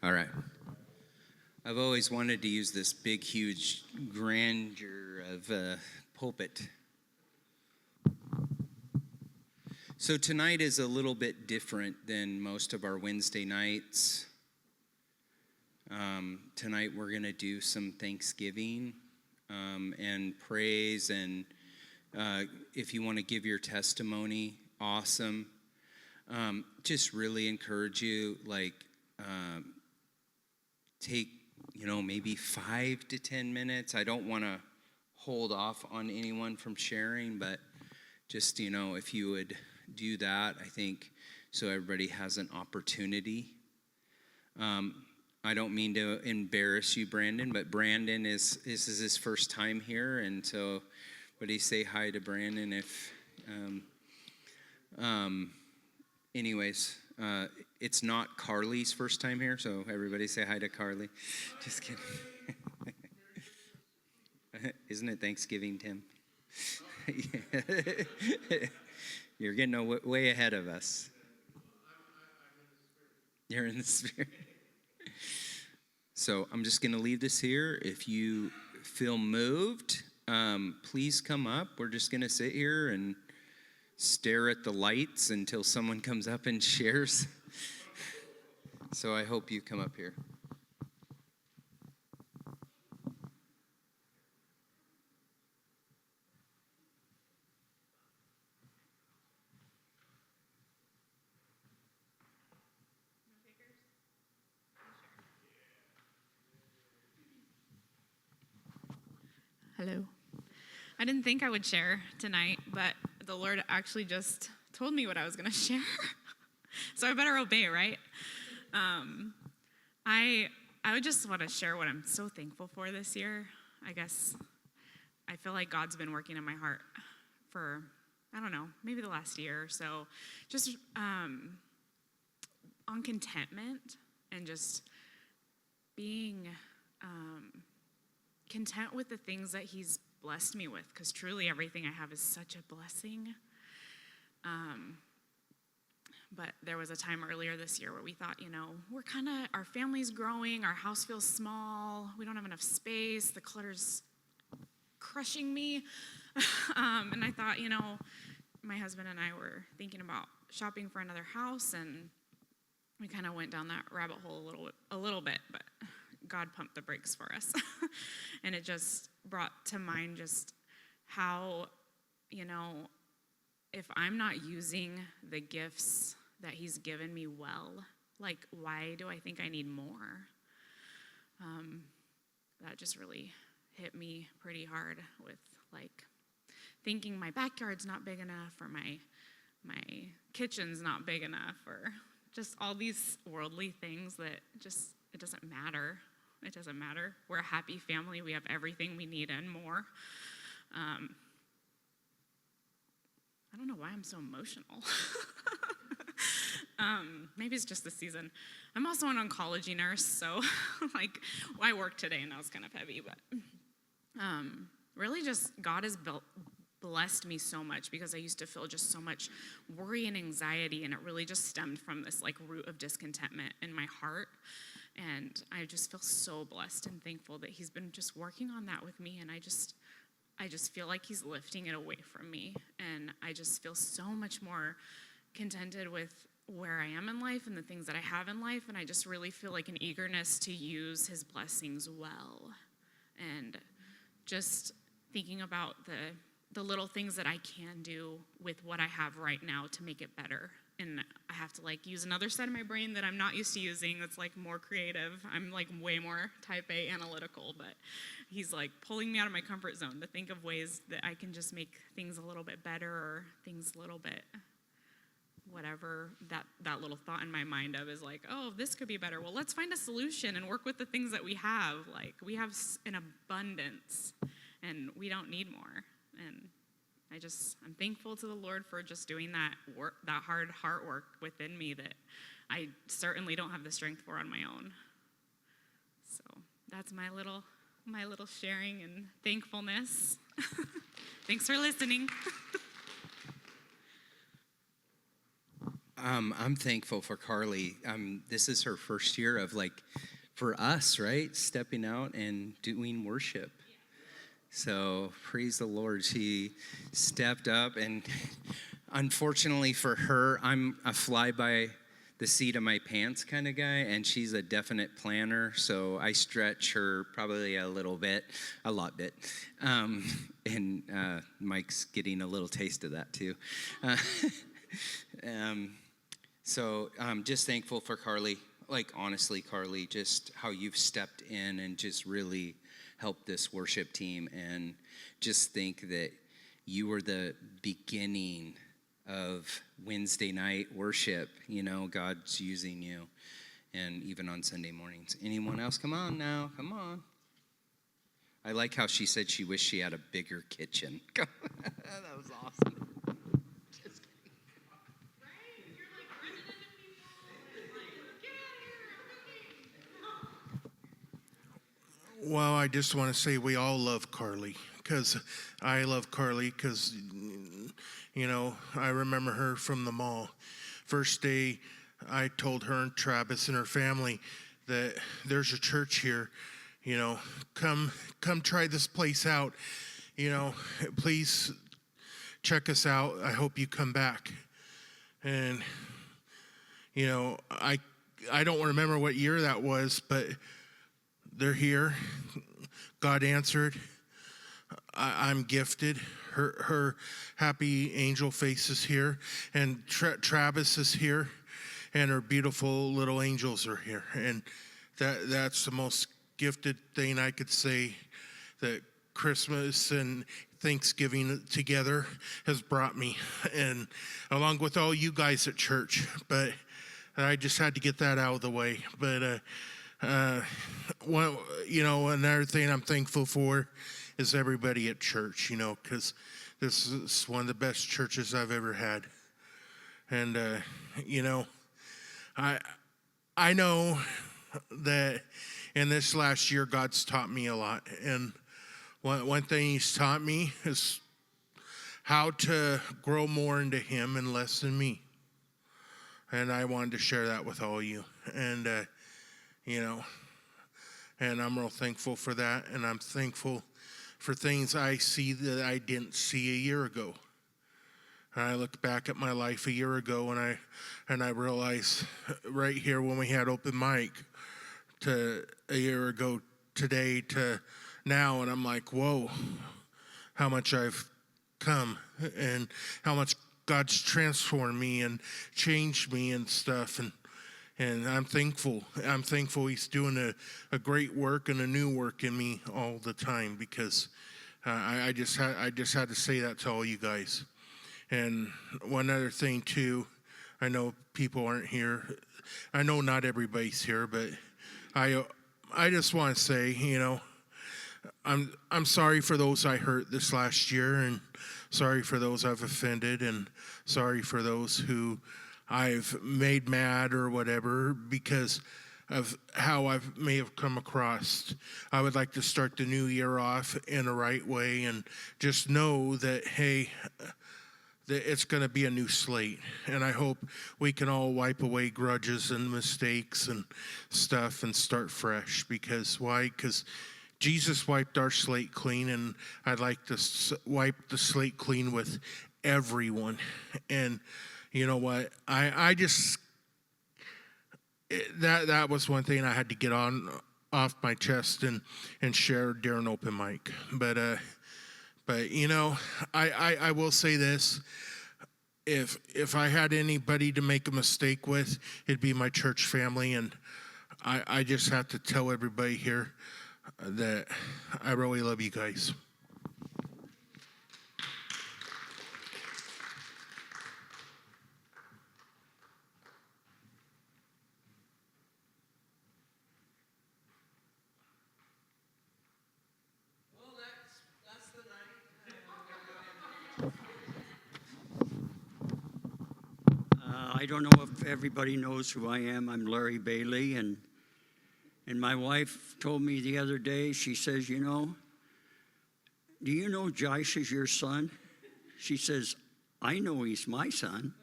All right. I've always wanted to use this big, huge grandeur of pulpit. So tonight is a little bit different than most of our Wednesday nights. Tonight we're going to do some Thanksgiving and praise, and if you want to give your testimony, awesome. Just really encourage you, take, maybe 5 to 10 minutes. I don't want to hold off on anyone from sharing, but just, if you would do that, I think, so everybody has an opportunity. I don't mean to embarrass you, Brandon, but Brandon is his first time here, and so everybody say hi to Brandon if, anyways, it's not Carly's first time here, so everybody say hi to Carly. Just kidding. Isn't it Thanksgiving, Tim? You're getting way ahead of us. You're in the spirit. So I'm just going to leave this here. If you feel moved, please come up. We're just going to sit here and stare at the lights until someone comes up and shares. So I hope you come up here. Hello. I didn't think I would share tonight, but the Lord actually just told me what I was going to share. So I better obey, right? I would just want to share what I'm so thankful for this year. I guess I feel like God's been working in my heart for, I don't know, maybe the last year or so. Just on contentment and just being content with the things that He's blessed me with, because truly everything I have is such a blessing. But there was a time earlier this year where we thought, our family's growing, our house feels small, we don't have enough space, the clutter's crushing me. And I thought, my husband and I were thinking about shopping for another house, and we kind of went down that rabbit hole a little bit, but God pumped the brakes for us. And it just brought to mind just how, if I'm not using the gifts that He's given me well, why do I think I need more? That just really hit me pretty hard with, thinking my backyard's not big enough, or my kitchen's not big enough, or just all these worldly things that just, it doesn't matter. It doesn't matter. We're a happy family. We have everything we need and more. I don't know why I'm so emotional. Maybe it's just the season. I'm also an oncology nurse, so I work today, and that was kind of heavy. But really just God has blessed me so much, because I used to feel just so much worry and anxiety, and it really just stemmed from this root of discontentment in my heart. And I just feel so blessed and thankful that He's been just working on that with me, and I just feel like He's lifting it away from me, and I just feel so much more contented with where I am in life and the things that I have in life, and I just really feel like an eagerness to use His blessings well, and just thinking about the little things that I can do with what I have right now to make it better. And I have to use another side of my brain that I'm not used to using, that's more creative. I'm way more type A analytical, but He's pulling me out of my comfort zone to think of ways that I can just make things a little bit better, or things a little bit whatever that little thought in my mind of is oh, this could be better. Well, let's find a solution and work with the things that we have. We have an abundance, and we don't need more. And I'm thankful to the Lord for just doing that work, that hard heart work within me that I certainly don't have the strength for on my own. So that's my little sharing and thankfulness. Thanks for listening. I'm thankful for Carly. This is her first year of for us, right? Stepping out and doing worship. So praise the Lord. She stepped up, and unfortunately for her, I'm a fly by the seat of my pants kind of guy, and she's a definite planner. So I stretch her probably a lot bit. And Mike's getting a little taste of that too. So I'm just thankful for Carly. Honestly, Carly, just how you've stepped in and just really helped this worship team. And just think that you were the beginning of Wednesday night worship. God's using you. And even on Sunday mornings. Anyone else? Come on now. Come on. I like how she said she wished she had a bigger kitchen. That was awesome. Well, I just want to say we all love Carly, because I love Carly because, I remember her from the mall. First day, I told her and Travis and her family that there's a church here, come try this place out, please check us out. I hope you come back. And, I don't remember what year that was, but they're here. God answered. I'm gifted. Her happy angel face is here, and Travis is here, and her beautiful little angels are here. And that's the most gifted thing I could say that Christmas and Thanksgiving together has brought me, and along with all you guys at church. But I just had to get that out of the way. But another thing I'm thankful for is everybody at church, because this is one of the best churches I've ever had. And, I know that in this last year, God's taught me a lot. And one thing he's taught me is how to grow more into him and less than me. And I wanted to share that with all you. And, and I'm real thankful for that. And I'm thankful for things I see that I didn't see a year ago. And I look back at my life a year ago, and I realize right here when we had open mic to a year ago today to now, and I'm like, whoa, how much I've come and how much God's transformed me and changed me and stuff. And I'm thankful. I'm thankful he's doing a great work and a new work in me all the time, because I just had to say that to all you guys. And one other thing too, I know people aren't here. I know not everybody's here, but I just want to say, I'm sorry for those I hurt this last year, and sorry for those I've offended, and sorry for those who I've made mad or whatever because of how I may have come across. I would like to start the new year off in the right way and just know that, hey, that it's going to be a new slate. And I hope we can all wipe away grudges and mistakes and stuff and start fresh. Because why? Because Jesus wiped our slate clean, and I'd like to wipe the slate clean with everyone. And you know what? I just that was one thing I had to get off my chest and share during open mic. But I will say this: if I had anybody to make a mistake with, it'd be my church family, and I just have to tell everybody here that I really love you guys. I don't know if everybody knows who I am. I'm Larry Bailey, and my wife told me the other day, she says, do you know Josh is your son? She says, I know he's my son.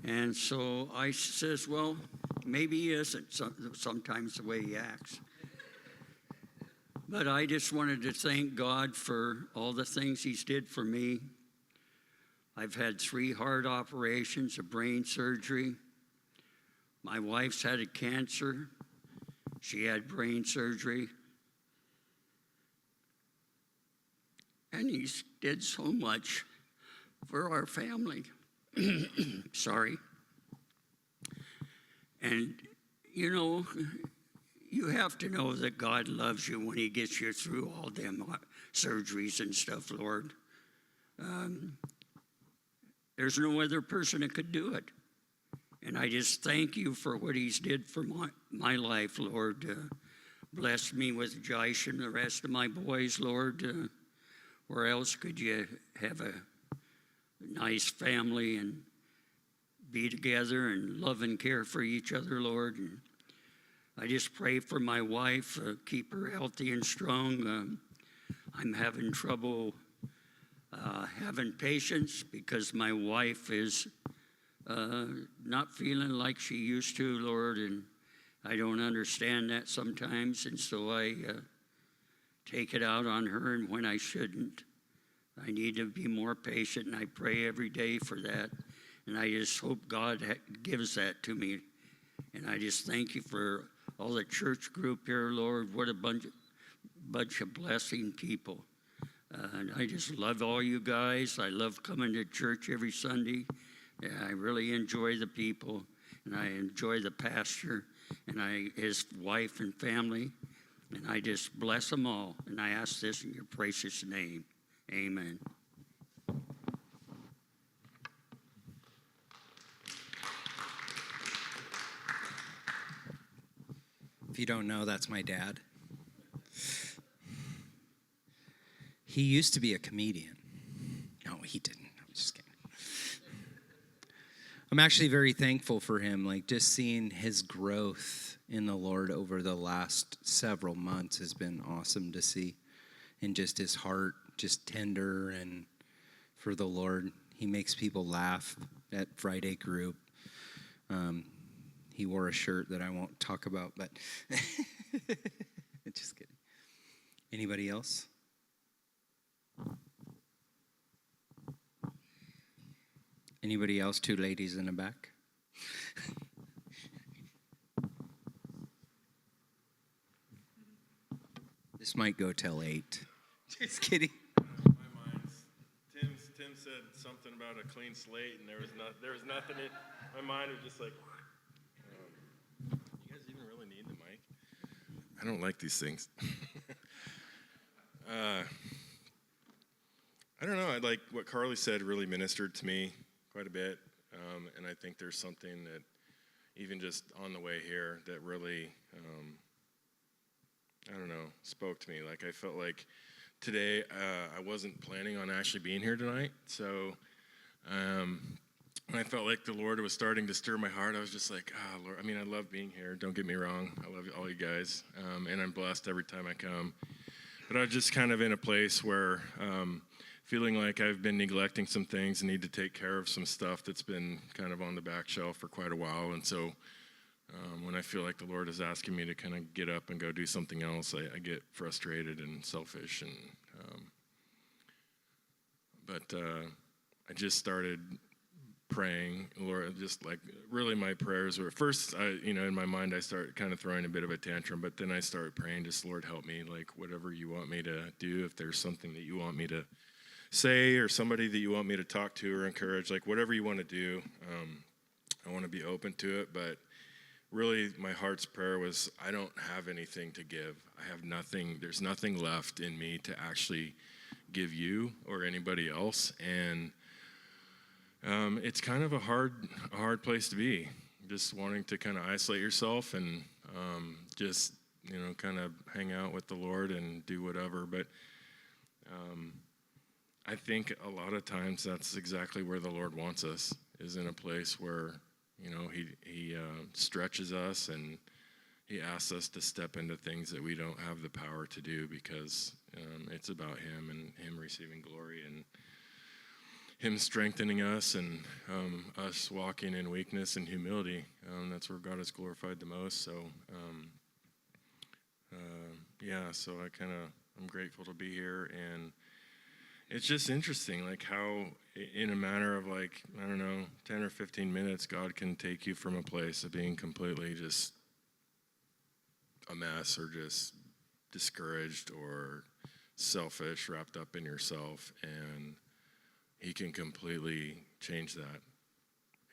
And so I says, well, maybe he isn't sometimes the way he acts. But I just wanted to thank God for all the things he's did for me. I've had 3 heart operations, a brain surgery. My wife's had a cancer. She had brain surgery. And he's did so much for our family. Sorry. And, you know, you have to know that God loves you when he gets you through all them surgeries and stuff, Lord. There's no other person that could do it. And I just thank you for what he's did for my life, Lord. Bless me with Josh and the rest of my boys, Lord. Where else could you have a nice family and be together and love and care for each other, Lord? And I just pray for my wife, keep her healthy and strong. I'm having trouble having patience because my wife is not feeling like she used to, Lord, and I don't understand that sometimes, and so I take it out on her, and when I shouldn't. I need to be more patient, and I pray every day for that, and I just hope God gives that to me. And I just thank you for all the church group here, Lord. What a bunch of blessing people. And I just love all you guys. I love coming to church every Sunday. Yeah, I really enjoy the people, and I enjoy the pastor and his wife and family, and I just bless them all. And I ask this in your precious name. Amen. If you don't know, that's my dad. He used to be a comedian. No, he didn't. I'm just kidding. I'm actually very thankful for him. Like, just seeing his growth in the Lord over the last several months has been awesome to see. And just his heart, just tender and for the Lord. He makes people laugh at Friday group. He wore a shirt that I won't talk about, but just kidding. Anybody else? Anybody else? 2 ladies in the back. This might go till 8. Just kidding. My mind's Tim said something about a clean slate, and there was nothing in my mind was just like. You guys even really need the mic? I don't like these things. I don't know. I like what Carly said. Really ministered to me quite a bit, and I think there's something that even just on the way here that really, I don't know, spoke to me. Like I felt like today I wasn't planning on actually being here tonight, so when I felt like the Lord was starting to stir my heart, I was just like, Lord, I mean, I love being here. Don't get me wrong. I love all you guys, and I'm blessed every time I come. But I was just kind of in a place where feeling like I've been neglecting some things and need to take care of some stuff that's been kind of on the back shelf for quite a while. And so when I feel like the Lord is asking me to kind of get up and go do something else, I get frustrated and selfish. And but I just started praying, Lord, just like really my prayers were first, in my mind, I start kind of throwing a bit of a tantrum, but then I started praying, just Lord, help me, like whatever you want me to do, if there's something that you want me to say or somebody that you want me to talk to or encourage, like whatever you want to do, I want to be open to it. But really my heart's prayer was, I don't have anything to give. I have nothing, there's nothing left in me to actually give you or anybody else. And it's kind of a hard place to be, just wanting to kind of isolate yourself and just, kind of hang out with the Lord and do whatever. But I think a lot of times that's exactly where the Lord wants us, is in a place where, he stretches us and he asks us to step into things that we don't have the power to do, because it's about him and him receiving glory. And him strengthening us and us walking in weakness and humility. That's where God is glorified the most. So, so I'm grateful to be here. And it's just interesting, like how in a matter of 10 or 15 minutes, God can take you from a place of being completely just a mess or just discouraged or selfish, wrapped up in yourself, and he can completely change that.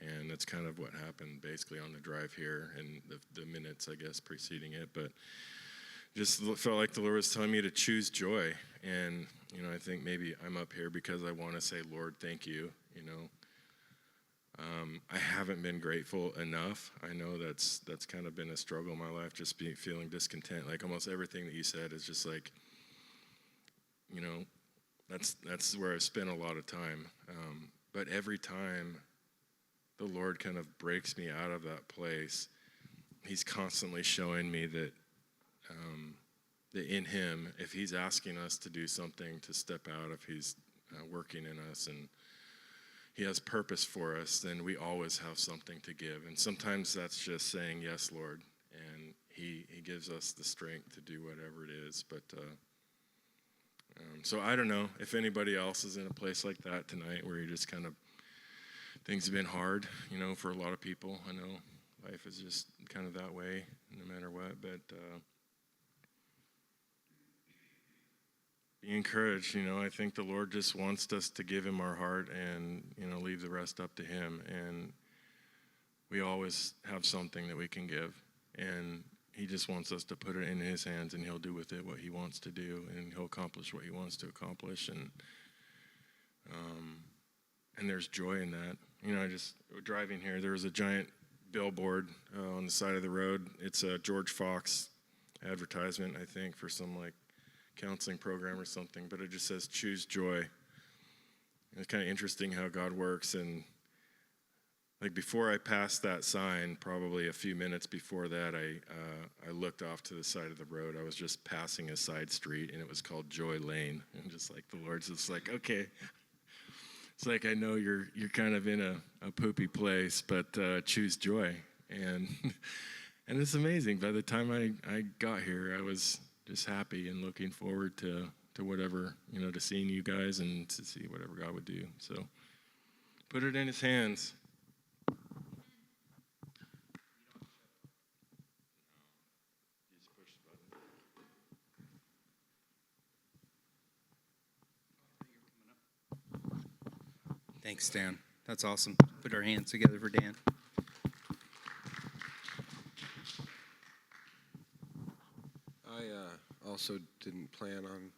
And that's kind of what happened basically on the drive here and the minutes, I guess, preceding it. But just felt like the Lord was telling me to choose joy. And, I think maybe I'm up here because I want to say, Lord, thank you, I haven't been grateful enough. I know that's kind of been a struggle in my life, just feeling discontent. Like almost everything that you said is just like, that's where I've spent a lot of time. But every time the Lord kind of breaks me out of that place, he's constantly showing me that in him, if he's asking us to do something, to step out, if he's working in us and he has purpose for us, then we always have something to give. And sometimes that's just saying, yes, Lord. And he gives us the strength to do whatever it is. But so I don't know if anybody else is in a place like that tonight where you just kind of, things have been hard, for a lot of people. I know life is just kind of that way no matter what. But be encouraged. I think the Lord just wants us to give him our heart and, leave the rest up to him. And we always have something that we can give. And he just wants us to put it in his hands, and he'll do with it what he wants to do, and he'll accomplish what he wants to accomplish. And there's joy in that. Just driving here, there was a giant billboard on the side of the road. It's a George Fox advertisement, I think, for some counseling program or something, but it just says choose joy. And it's kind of interesting how God works. And before I passed that sign, probably a few minutes before that, I looked off to the side of the road. I was just passing a side street, and it was called Joy Lane. And just the Lord's just okay. It's I know you're kind of in a poopy place, but choose joy. And and it's amazing. By the time I got here, I was just happy and looking forward to whatever, to seeing you guys and to see whatever God would do. So put it in his hands. Thanks, Dan. That's awesome. Put our hands together for Dan. I also didn't plan on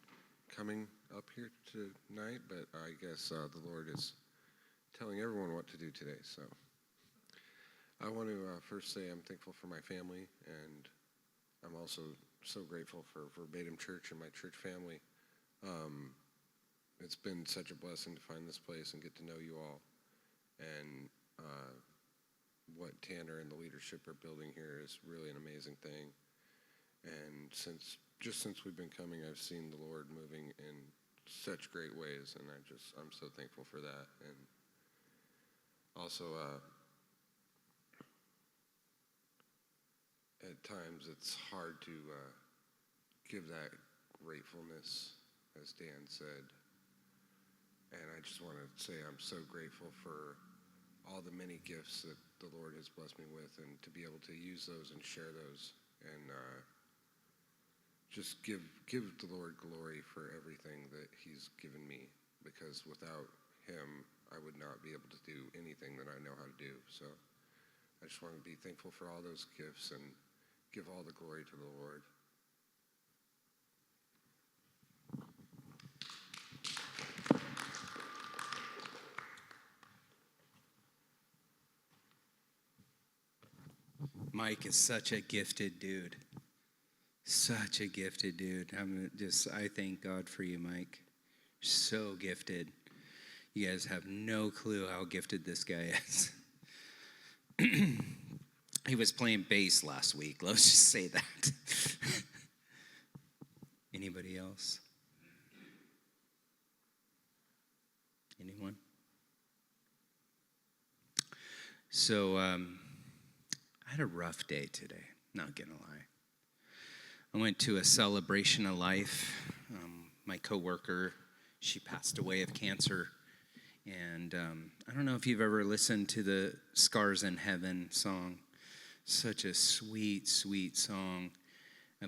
coming up here tonight, but I guess the Lord is telling everyone what to do today. So I want to first say I'm thankful for my family, and I'm also so grateful for Verbatim Church and my church family. It's been such a blessing to find this place and get to know you all. And what Tanner and the leadership are building here is really an amazing thing. And since we've been coming, I've seen the Lord moving in such great ways, and I'm so thankful for that. And also, at times it's hard to give that gratefulness, as Dan said. And I just want to say I'm so grateful for all the many gifts that the Lord has blessed me with, and to be able to use those and share those, and just give the Lord glory for everything that he's given me, because without him, I would not be able to do anything that I know how to do. So I just want to be thankful for all those gifts and give all the glory to the Lord. Mike is such a gifted dude. Such a gifted dude. I thank God for you, Mike. So gifted. You guys have no clue how gifted this guy is. He was playing bass last week. Let's just say that. Anybody else? Anyone? So I had a rough day today, not gonna lie. I went to a celebration of life. My coworker, she passed away of cancer. And I don't know if you've ever listened to the Scars in Heaven song. Such a sweet, sweet song.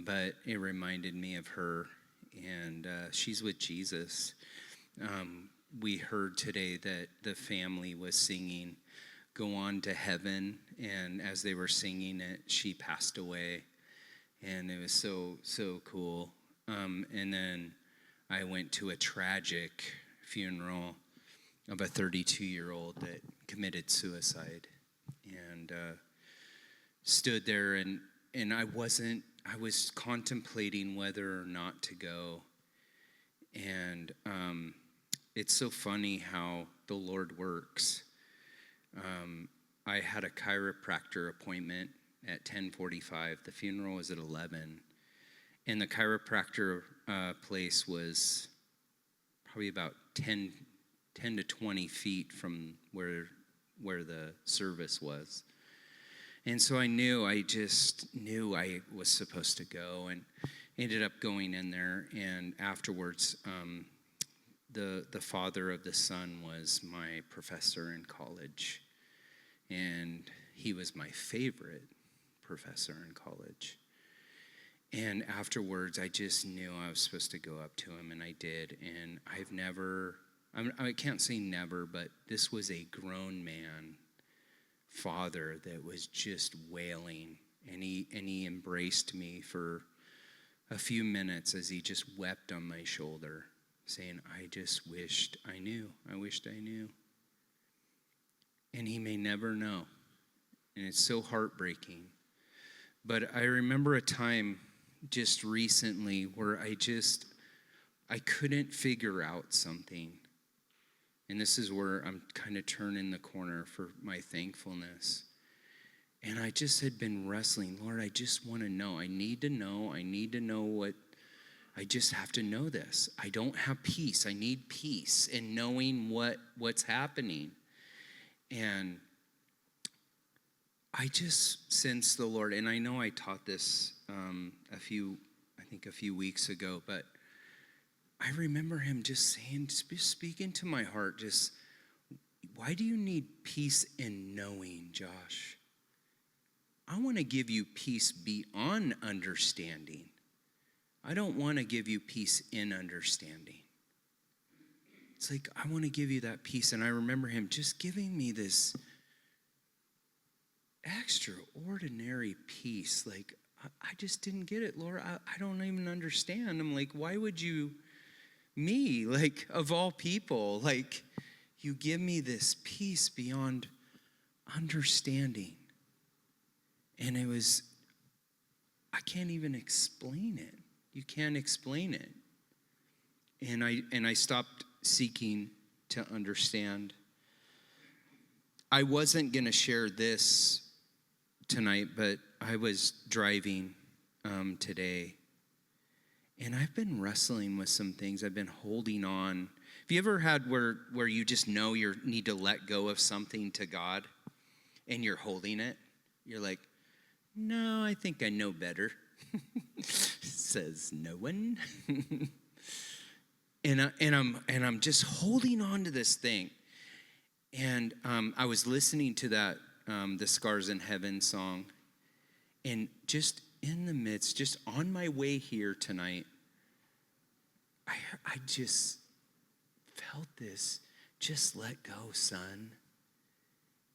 But it reminded me of her. And she's with Jesus. We heard today that the family was singing Go On to Heaven. And as they were singing it, she passed away. And it was so, so cool. And then I went to a tragic funeral of a 32-year-old that committed suicide, and stood there, and I was contemplating whether or not to go. And it's so funny how the Lord works. I had a chiropractor appointment at 10:45. The funeral was at 11. And the chiropractor place was probably about 10 to 20 feet from where the service was. And so I just knew I was supposed to go, and ended up going in there. And afterwards, the father of the son was my professor in college. And he was my favorite professor in college. And afterwards, I just knew I was supposed to go up to him, and I did. And I can't say never, but this was a grown man, father, that was just wailing. And he embraced me for a few minutes as he just wept on my shoulder, saying, I just wished I knew. I wished I knew. And he may never know. And it's so heartbreaking. But I remember a time just recently where I couldn't figure out something. And this is where I'm kind of turning the corner for my thankfulness. And I just had been wrestling, Lord, I just want to know. I need to know what, I just have to know this. I don't have peace. I need peace in knowing what's happening. And I just sense the Lord, and I know I taught this a few weeks ago, but I remember him just saying, just speaking to my heart, just, why do you need peace in knowing, Josh? I want to give you peace beyond understanding. I don't want to give you peace in understanding. It's like, I want to give you that peace. And I remember him just giving me this extraordinary peace. Like, I just didn't get it, Lord. I don't even understand. I'm like, why would you, me, like, of all people, like, you give me this peace beyond understanding. And it was, I can't even explain it. You can't explain it. And I stopped seeking to understand. I wasn't going to share this tonight, but I was driving today, and I've been wrestling with some things. I've been holding on. Have you ever had where you just know you need to let go of something to God, and you're holding it? You're like, no, I think I know better. Says no one. and I'm just holding on to this thing. And I was listening to that the Scars in Heaven song, and just in the midst, just on my way here tonight, I just felt this, just let go, son.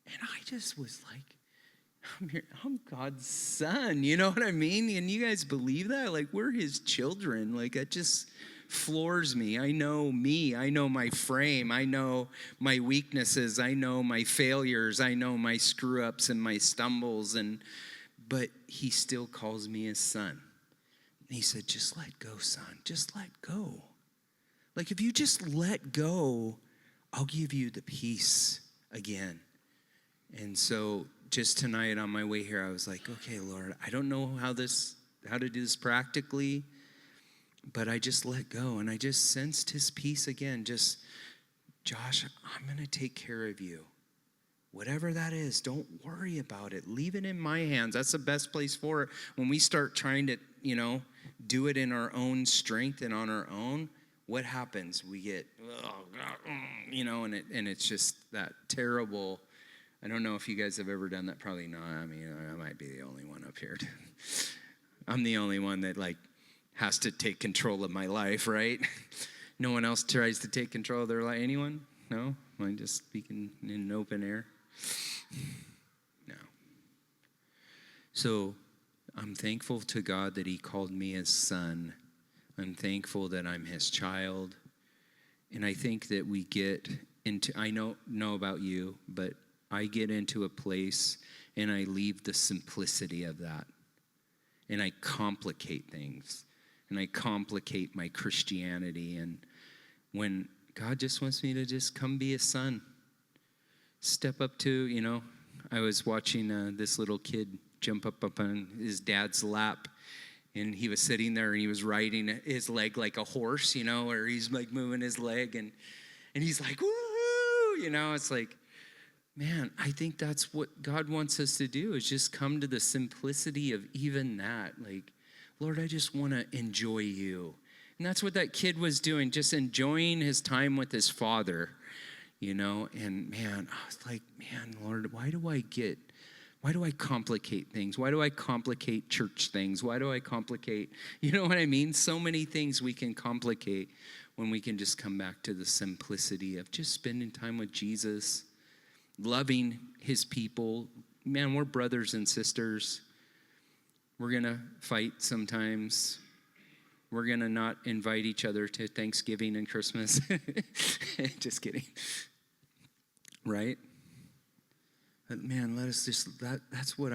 And I just was like, I'm God's son, you know what I mean? And you guys believe that? Like, we're his children. Like, it just floors me. I know my frame, I know my weaknesses, I know my failures, I know my screw-ups and my stumbles, but he still calls me his son. And he said, just let go, son. Just let go. Like, if you just let go, I'll give you the peace again. And so just tonight on my way here, I was like, okay, Lord, I don't know how to do this practically, but I just let go. And I just sensed his peace again. Just, Josh, I'm going to take care of you. Whatever that is, don't worry about it. Leave it in my hands. That's the best place for it. When we start trying to, do it in our own strength and on our own, what happens? We get, and it's just that terrible. I don't know if you guys have ever done that. Probably not. I mean, I might be the only one up here. I'm the only one that has to take control of my life, right? No one else tries to take control of their life. Anyone? No? Am I just speaking in open air? No. So I'm thankful to God that he called me his son. I'm thankful that I'm his child. And I think that we get into, I know about you, but I get into a place and I leave the simplicity of that. And I complicate things. And I complicate my Christianity. And when God just wants me to just come be a son. Step up to, I was watching this little kid jump up on his dad's lap. And he was sitting there and he was riding his leg like a horse, or he's moving his leg. And he's like, woo, it's like, man, I think that's what God wants us to do, is just come to the simplicity of even that. Like, Lord, I just want to enjoy you. And that's what that kid was doing, just enjoying his time with his father, And man, I was like, man, Lord, why do I complicate things? Why do I complicate church things? Why do I complicate, you know what I mean? So many things we can complicate when we can just come back to the simplicity of just spending time with Jesus, loving his people. Man, we're brothers and sisters. We're going to fight sometimes. We're going to not invite each other to Thanksgiving and Christmas. Just kidding. Right? But man, let us just, that's what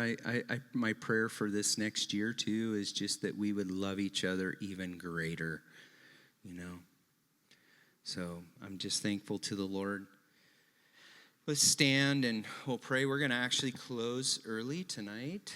my prayer for this next year too, is just that we would love each other even greater, So I'm just thankful to the Lord. Let's stand and we'll pray. We're going to actually close early tonight.